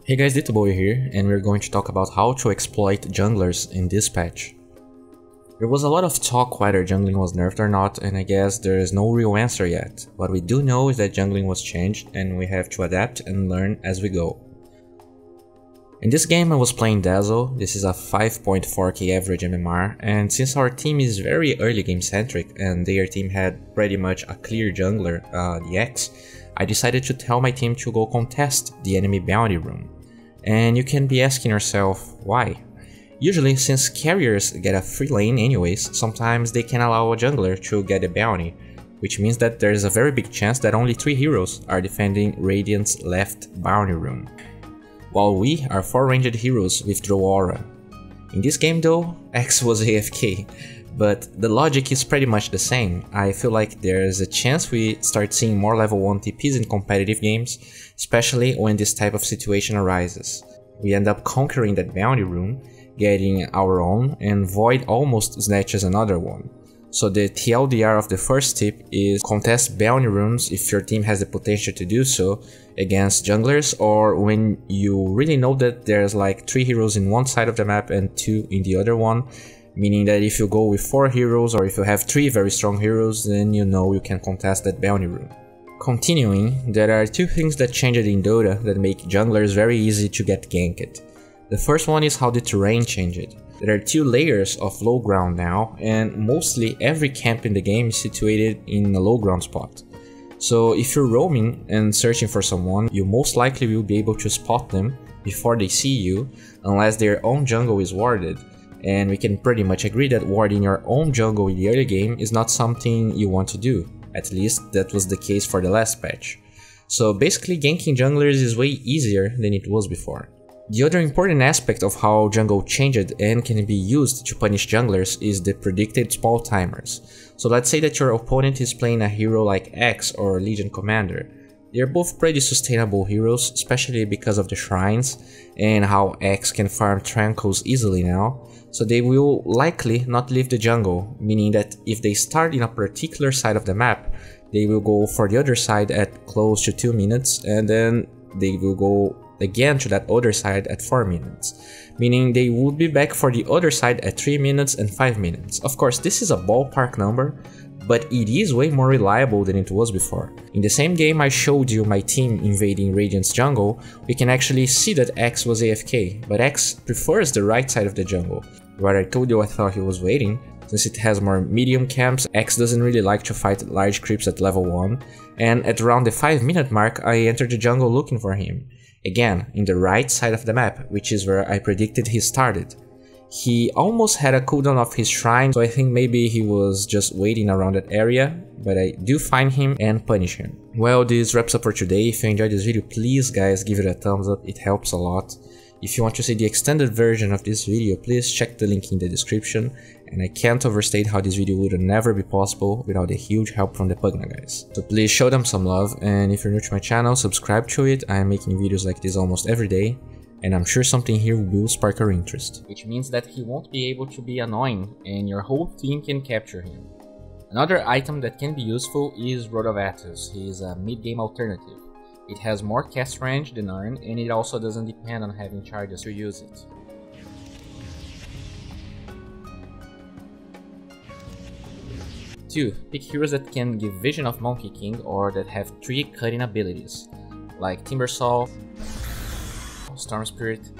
Hey guys, D.Bowie here, and we're going to talk about how to exploit junglers in this patch. There was a lot of talk whether jungling was nerfed or not, and I guess there is no real answer yet. What we do know is that jungling was changed, and we have to adapt and learn as we go. In this game I was playing Dazzle. This is a 5.4k average MMR, and since our team is very early game centric and their team had pretty much a clear jungler, the X, I decided to tell my team to go contest the enemy bounty room. And you can be asking yourself, why? Usually, since carriers get a free lane anyways, sometimes they can allow a jungler to get a bounty, which means that there is a very big chance that only 3 heroes are defending Radiant's left bounty room, while we are 4 ranged heroes with Draw Aura. In this game though, X was AFK, but the logic is pretty much the same. I feel like there's a chance we start seeing more level 1 TPs in competitive games, especially when this type of situation arises. We end up conquering that bounty room, getting our own, and Void almost snatches another one. So the TLDR of the first tip is contest bounty rooms if your team has the potential to do so against junglers, or when you really know that there's like 3 heroes in one side of the map and 2 in the other one. Meaning that if you go with 4 heroes or if you have 3 very strong heroes, then you know you can contest that bounty room. Continuing, there are 2 things that changed in Dota that make junglers very easy to get ganked. The first one is how the terrain changed. There are 2 layers of low ground now, and mostly every camp in the game is situated in a low ground spot. So if you're roaming and searching for someone, you most likely will be able to spot them before they see you, unless their own jungle is warded. And we can pretty much agree that warding your own jungle in the early game is not something you want to do. At least that was the case for the last patch. So basically ganking junglers is way easier than it was before. The other important aspect of how jungle changed and can be used to punish junglers is the predicted small timers. So let's say that your opponent is playing a hero like X or Legion Commander. They're both pretty sustainable heroes, especially because of the shrines and how X can farm Tranquils easily now, so they will likely not leave the jungle, meaning that if they start in a particular side of the map, they will go for the other side at close to 2 minutes, and then they will go again to that other side at 4 minutes, meaning they would be back for the other side at 3 minutes and 5 minutes. Of course, this is a ballpark number, but it is way more reliable than it was before. In the same game I showed you my team invading Radiant's jungle, we can actually see that X was AFK, but X prefers the right side of the jungle. Where I told you I thought he was waiting, since it has more medium camps, X doesn't really like to fight large creeps at level 1, and at around the 5-minute mark I entered the jungle looking for him. Again, in the right side of the map, which is where I predicted he started. He almost had a cooldown of his shrine, so I think maybe he was just waiting around that area, but I do find him and punish him. Well, this wraps up for today. If you enjoyed this video, please guys give it a thumbs up, it helps a lot. If you want to see the extended version of this video, please check the link in the description, and I can't overstate how this video would never be possible without the huge help from the Pugna guys. So please show them some love, and if you're new to my channel, subscribe to it. I am making videos like this almost every day, and I'm sure something here will spark your interest. Which means that he won't be able to be annoying, and your whole team can capture him. Another item that can be useful is Rod of Athos. He is a mid-game alternative. It has more cast range than Urn, and it also doesn't depend on having charges to use it. Two, pick heroes that can give Vision of Monkey King or that have 3 cutting abilities, like Timbersaw, Storm Spirit,